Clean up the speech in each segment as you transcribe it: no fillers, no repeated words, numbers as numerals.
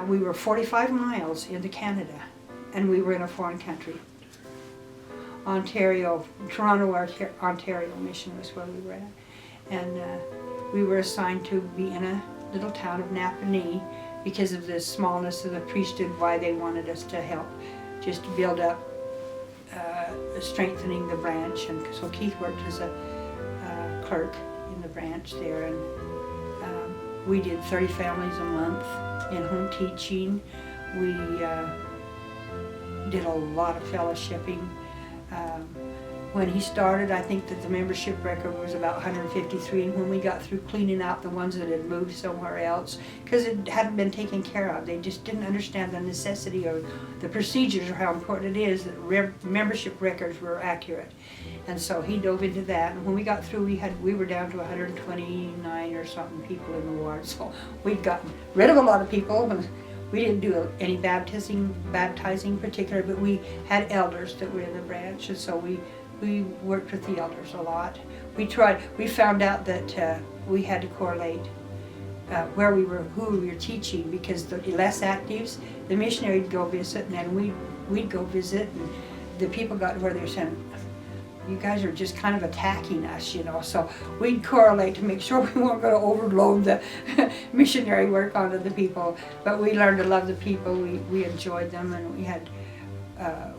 We were 45 miles into Canada, and we were in a foreign country. Ontario, Toronto, Ontario mission was where we were at. And we were assigned to be in a little town of Napanee because of the smallness of the priesthood, why they wanted us to help, just to build up, strengthening the branch. And so Keith worked as a clerk in the branch there, and we did 30 families a month in home teaching. We did a lot of fellowshipping. When he started, I think that the membership record was about 153, and when we got through cleaning out the ones that had moved somewhere else, because it hadn't been taken care of, they just didn't understand the necessity or the procedures or how important it is that membership records were accurate. And so he dove into that, and when we got through, we were down to 129 or something people in the ward, so we'd gotten rid of a lot of people. And we didn't do any baptizing in particular, but we had elders that were in the branch, and so we worked with the elders a lot. We found out that we had to correlate where we were, who we were teaching, because the less actives, the missionary would go visit, and then we'd go visit, and the people got to where they were saying, you guys are just kind of attacking us, you know. So we'd correlate to make sure we weren't going to overload the missionary work onto the people. But we learned to love the people. We enjoyed them, and we had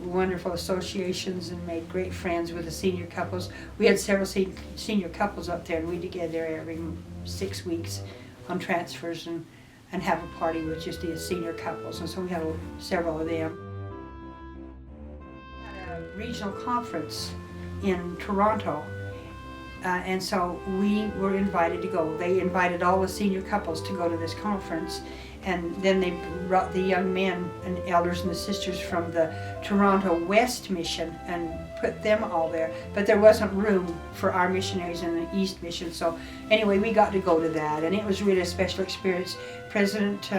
wonderful associations and made great friends with the senior couples. We had several senior couples up there, and we'd get there every 6 weeks on transfers and have a party with just the senior couples. And so we had several of them. We had a regional conference in Toronto, and so we were invited to go. They invited all the senior couples to go to this conference, and then they brought the young men and elders and the sisters from the Toronto West Mission and put them all there, but there wasn't room for our missionaries in the East Mission. So anyway, we got to go to that, and it was really a special experience. President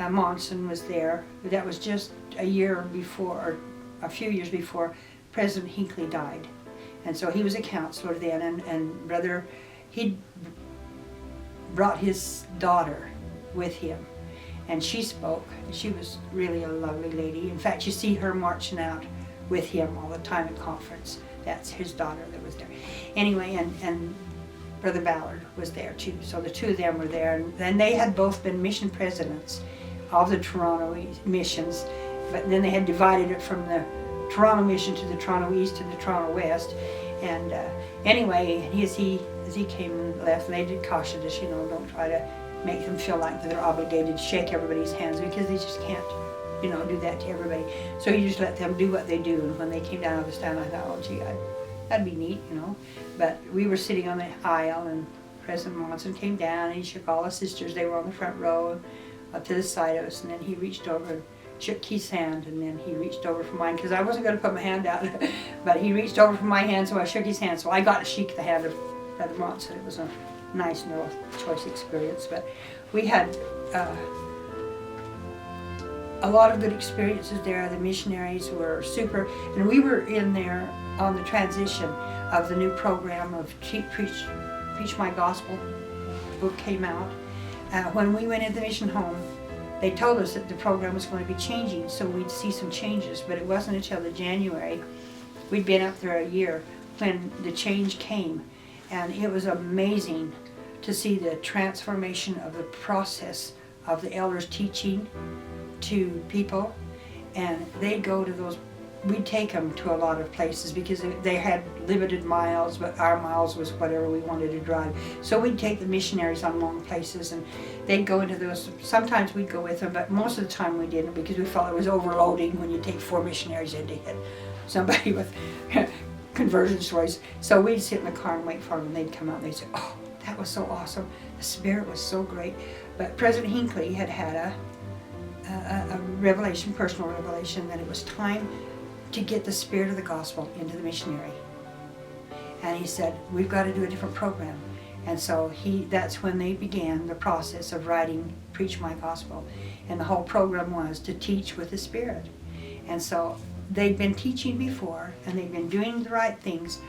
Monson was there. That was just a year before, or a few years before President Hinckley died. And so he was a counselor then, and brother, he brought his daughter with him, and she spoke. She was really a lovely lady. In fact, you see her marching out with him all the time at conference. That's his daughter that was there. Anyway, and Brother Ballard was there too. So the two of them were there, and they had both been mission presidents of the Toronto missions, but then they had divided it from the Toronto mission to the Toronto East to the Toronto West. And anyway, as he came and left, and they did caution us, you know, don't try to make them feel like they're obligated to shake everybody's hands, because they just can't, you know, do that to everybody. So you just let them do what they do. And when they came down on the stand, I thought, oh gee, that'd be neat, you know. But we were sitting on the aisle, and President Monson came down, and he shook all the sisters. They were on the front row and up to the side of us, and then he reached over and shook Keith's hand, and then he reached over for mine, because I wasn't going to put my hand out, but he reached over for my hand, so I shook his hand. So I got to shake the hand of Brother Monson. It was a nice, no choice experience. But we had a lot of good experiences there. The missionaries were super, and we were in there on the transition of the new program of Preach My Gospel. The book came out. When we went into the mission home, they told us that the program was going to be changing, so we'd see some changes, but it wasn't until the January, we'd been up there a year, when the change came. And it was amazing to see the transformation of the process of the elders teaching to people. And they'd go to those, we'd take them to a lot of places because they had limited miles, but our miles was whatever we wanted to drive. So we'd take the missionaries on long places, and they'd go into those. Sometimes we'd go with them, but most of the time we didn't, because we felt it was overloading when you take 4 missionaries in to hit somebody with conversion stories. So we'd sit in the car and wait for them, and they'd come out and they'd say, oh, that was so awesome. The Spirit was so great. But President Hinckley had a revelation, personal revelation, that it was time to get the spirit of the gospel into the missionary. And he said, we've got to do a different program. And so that's when they began the process of writing Preach My Gospel. And the whole program was to teach with the Spirit. And so they'd been teaching before, and they'd been doing the right things,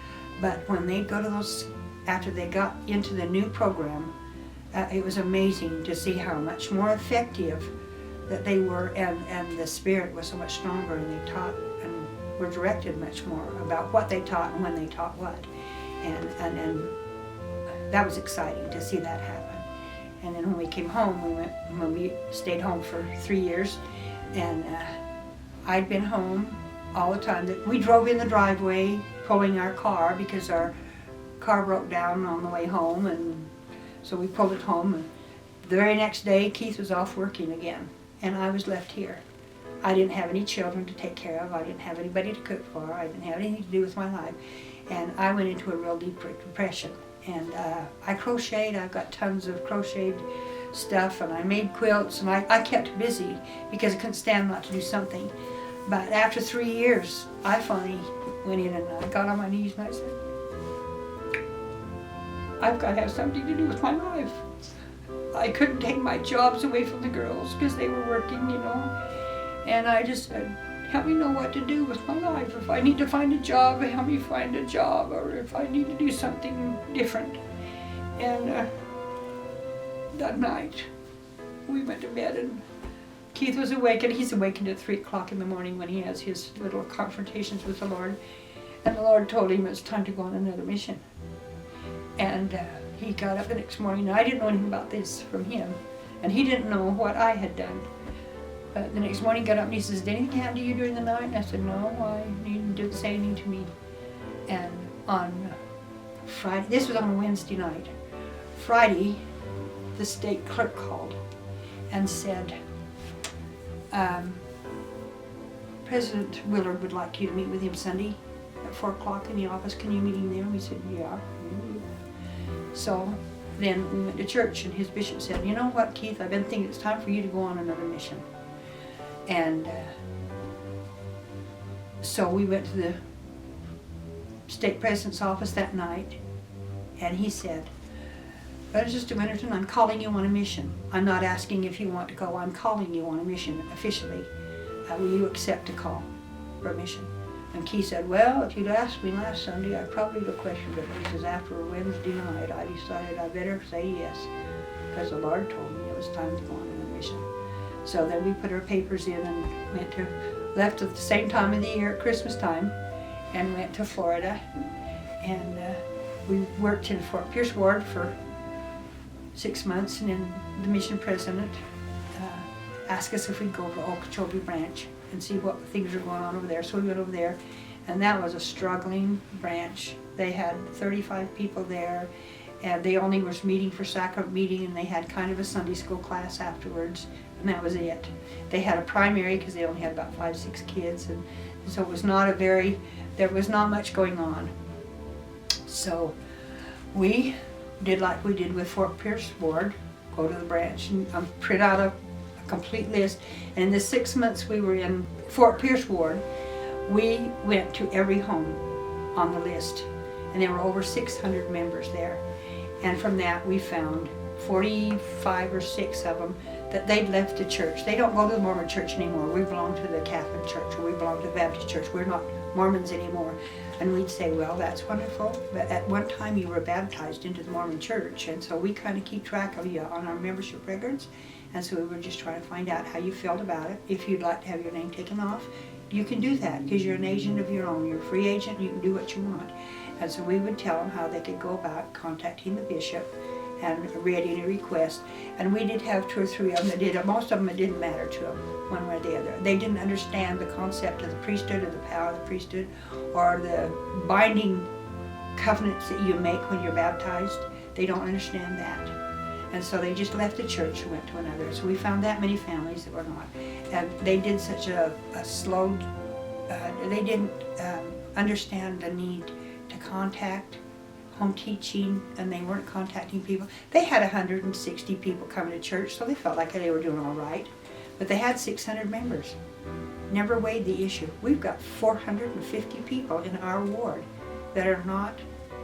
but when they'd go to those, after they got into the new program, it was amazing to see how much more effective that they were, and the spirit was so much stronger, and they taught and were directed much more about what they taught and when they taught what. And that was exciting to see that happen. And then when we came home, we stayed home for 3 years, and I'd been home all the time. We drove in the driveway pulling our car because our car broke down on the way home, and so we pulled it home. And the very next day, Keith was off working again, and I was left here. I didn't have any children to take care of. I didn't have anybody to cook for. I didn't have anything to do with my life. And I went into a real deep depression. And I crocheted. I've got tons of crocheted stuff, and I made quilts, and I kept busy because I couldn't stand not to do something. But after 3 years, I finally went in and I got on my knees and I said, I've got to have something to do with my life. I couldn't take my jobs away from the girls because they were working, you know. And I just said, help me know what to do with my life. If I need to find a job, help me find a job, or if I need to do something different. And that night, we went to bed, and Keith was awake, and he's awakened at 3 o'clock in the morning when he has his little confrontations with the Lord. And the Lord told him it's time to go on another mission. And he got up the next morning, and I didn't know anything about this from him, and he didn't know what I had done. But the next morning he got up and he says, did anything happen to you during the night? And I said, no, he didn't say anything to me. And on Friday, this was on a Wednesday night, Friday, the state clerk called and said, President Willard would like you to meet with him Sunday at 4 o'clock in the office. Can you meet him there? We said, yeah. So then we went to church, and his bishop said, you know what, Keith, I've been thinking it's time for you to go on another mission. And so we went to the state president's office that night, and he said, Sister Winterton, I'm calling you on a mission. I'm not asking if you want to go, I'm calling you on a mission officially. Will you accept a call for a mission? And Keith said, well, if you'd asked me last Sunday, I probably would have questioned it. He says, after a Wednesday night, I decided I better say yes, because the Lord told me it was time to go on a mission. So then we put our papers in and left at the same time of the year at Christmas time, and went to Florida. And we worked in Fort Pierce Ward for 6 months, and then the mission president asked us if we'd go to Okeechobee branch and see what things are going on over there. So we went over there, and that was a struggling branch. They had 35 people there, and they only was meeting for sacrament meeting, and they had kind of a Sunday school class afterwards, and that was it. They had a primary because they only had about 5-6 kids, and so it was not there was not much going on. So we did like we did with Fort Pierce Ward, go to the branch and print out a complete list. And in the 6 months we were in Fort Pierce Ward, we went to every home on the list, and there were over 600 members there. And from that we found 45 or 6 of them that they'd left the church. They don't go to the Mormon church anymore. We belong to the Catholic church, or we belong to the Baptist church. We're not Mormons anymore. And we'd say, well, that's wonderful, but at one time you were baptized into the Mormon church, and so we kind of keep track of you on our membership records. And so we were just trying to find out how you felt about it. If you'd like to have your name taken off, you can do that because you're an agent of your own. You're a free agent, you can do what you want. And so we would tell them how they could go about contacting the bishop and read any request. And we did have 2 or 3 of them that did. Most of them, it didn't matter to them one way or the other. They didn't understand the concept of the priesthood or the power of the priesthood or the binding covenants that you make when you're baptized. They don't understand that. And so they just left the church and went to another. So we found that many families that were not. And they did such a slow, they didn't understand the need to contact home teaching, and they weren't contacting people. They had 160 people coming to church, so they felt like they were doing all right. But they had 600 members. Never weighed the issue. We've got 450 people in our ward that are not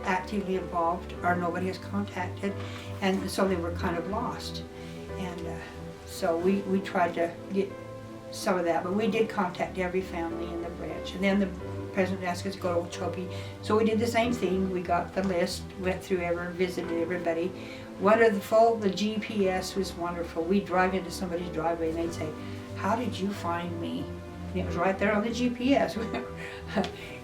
actively involved or nobody has contacted, and so they were kind of lost. And so we tried to get some of that, but we did contact every family in the branch. And then the president asked us to go to Okeechobee, so we did the same thing. We got the list, went through visited everybody. wonderful. The GPS was wonderful. We'd drive into somebody's driveway and they'd say, "How did you find me?" And it was right there on the GPS.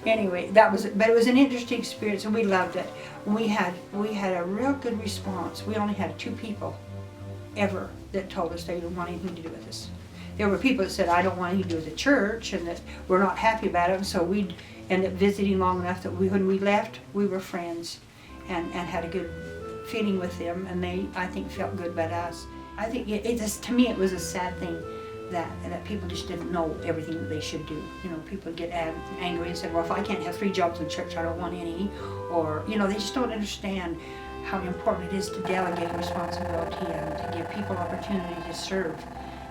Anyway, but it was an interesting experience, and we loved it. We had a real good response. We only had 2 people ever that told us they didn't want anything to do with us. There were people that said, "I don't want anything to do with the church," and that we're not happy about it. And so we'd end up visiting long enough that when we left, we were friends and had a good feeling with them, and they, I think, felt good about us. I think to me it was a sad thing that people just didn't know everything that they should do. You know, people get angry and said, "Well, if I can't have 3 jobs in the church, I don't want any." Or, you know, they just don't understand how important it is to delegate responsibility and to give people opportunity to serve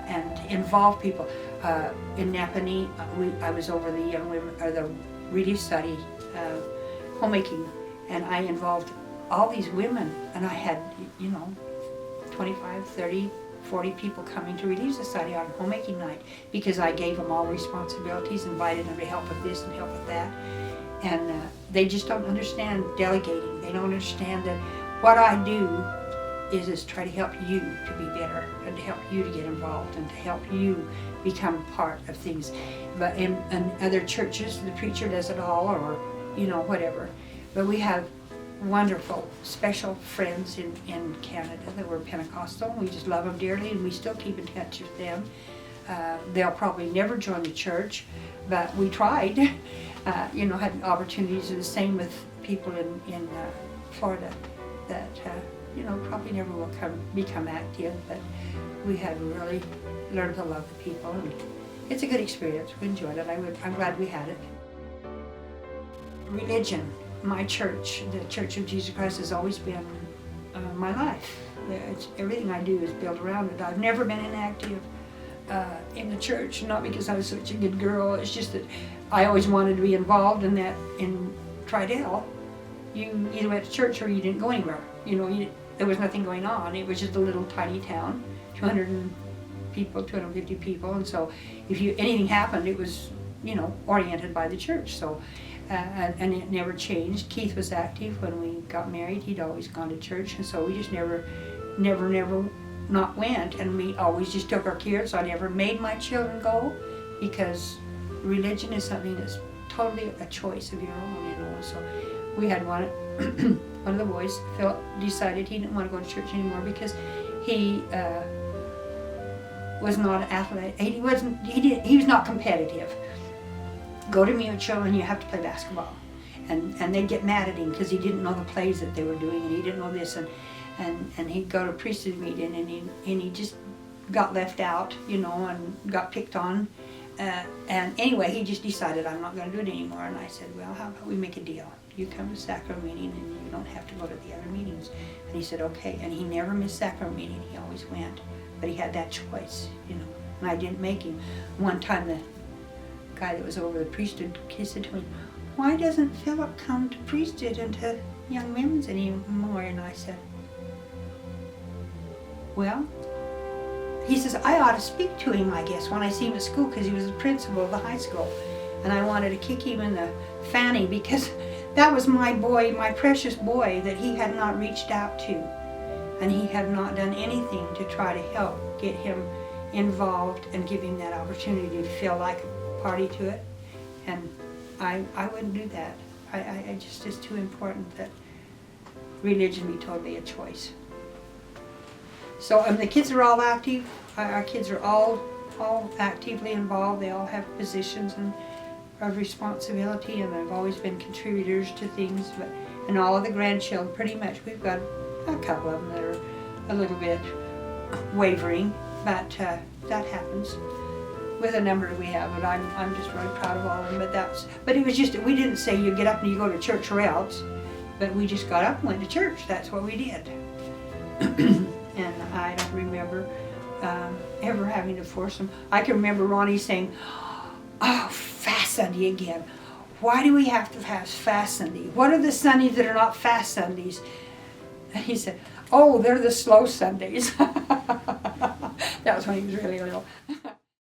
and to involve people. In Napanee, I was over the young women, or the relief study, homemaking, and I involved all these women, and I had, 25, 30, 40 people coming to Relief Society on homemaking night because I gave them all responsibilities, invited them to help with this and help with that. And they just don't understand delegating. They don't understand that what I do is try to help you to be better and to help you to get involved and to help you become part of things. But in other churches, the preacher does it all, or whatever. But we have wonderful, special friends in Canada that were Pentecostal. We just love them dearly, and we still keep in touch with them. They'll probably never join the church, but we tried. Had opportunities. The same with people in Florida that probably never will become active, but we had really learned to love the people, and it's a good experience. We enjoyed it. I'm glad we had it. Religion. My church, the Church of Jesus Christ, has always been my life. Everything I do is built around it. I've never been inactive in the church, not because I was such a good girl. It's just that I always wanted to be involved in that. In Tridell, you either went to church or you didn't go anywhere. There was nothing going on. It was just a little tiny town, 250 people, and so if anything happened, it was oriented by the church. So. And it never changed. Keith was active when we got married. He'd always gone to church, and so we just never not went. And we always just took our kids. I never made my children go, because religion is something that's totally a choice of your own. So we had one of the boys, Philip, decided he didn't want to go to church anymore because he was not athletic. He was not competitive. Go to mutual and you have to play basketball, and they'd get mad at him because he didn't know the plays that they were doing, and he didn't know this, and he'd go to priesthood meeting and he just got left out, and got picked on, and anyway he just decided, I'm not going to do it anymore. And I said, well, how about we make a deal? You come to sacrament meeting and you don't have to go to the other meetings. And he said, okay. And he never missed sacrament meeting. He always went, but he had that choice, and I didn't make him. One time the guy that was over the priesthood, he said to me, why doesn't Philip come to priesthood and to young women's anymore? And I said, well, he says, I ought to speak to him, I guess, when I see him at school, because he was the principal of the high school. And I wanted to kick him in the fanny, because that was my boy, my precious boy, that he had not reached out to. And he had not done anything to try to help get him involved and give him that opportunity to feel like a party to it. And I wouldn't do that. I just, it's too important that religion be totally a choice. So the kids are all active. Our kids are all actively involved. They all have positions and of responsibility, and they've always been contributors to things. And all of the grandchildren, pretty much, we've got a couple of them that are a little bit wavering, but that happens with a number we have. And I'm just really proud of all of them. But it was just, we didn't say you get up and you go to church or else, but we just got up and went to church. That's what we did. And I don't remember ever having to force them. I can remember Ronnie saying, oh, Fast Sunday again. Why do we have to have Fast Sunday? What are the Sundays that are not Fast Sundays? And he said, oh, they're the slow Sundays. That was when he was really little.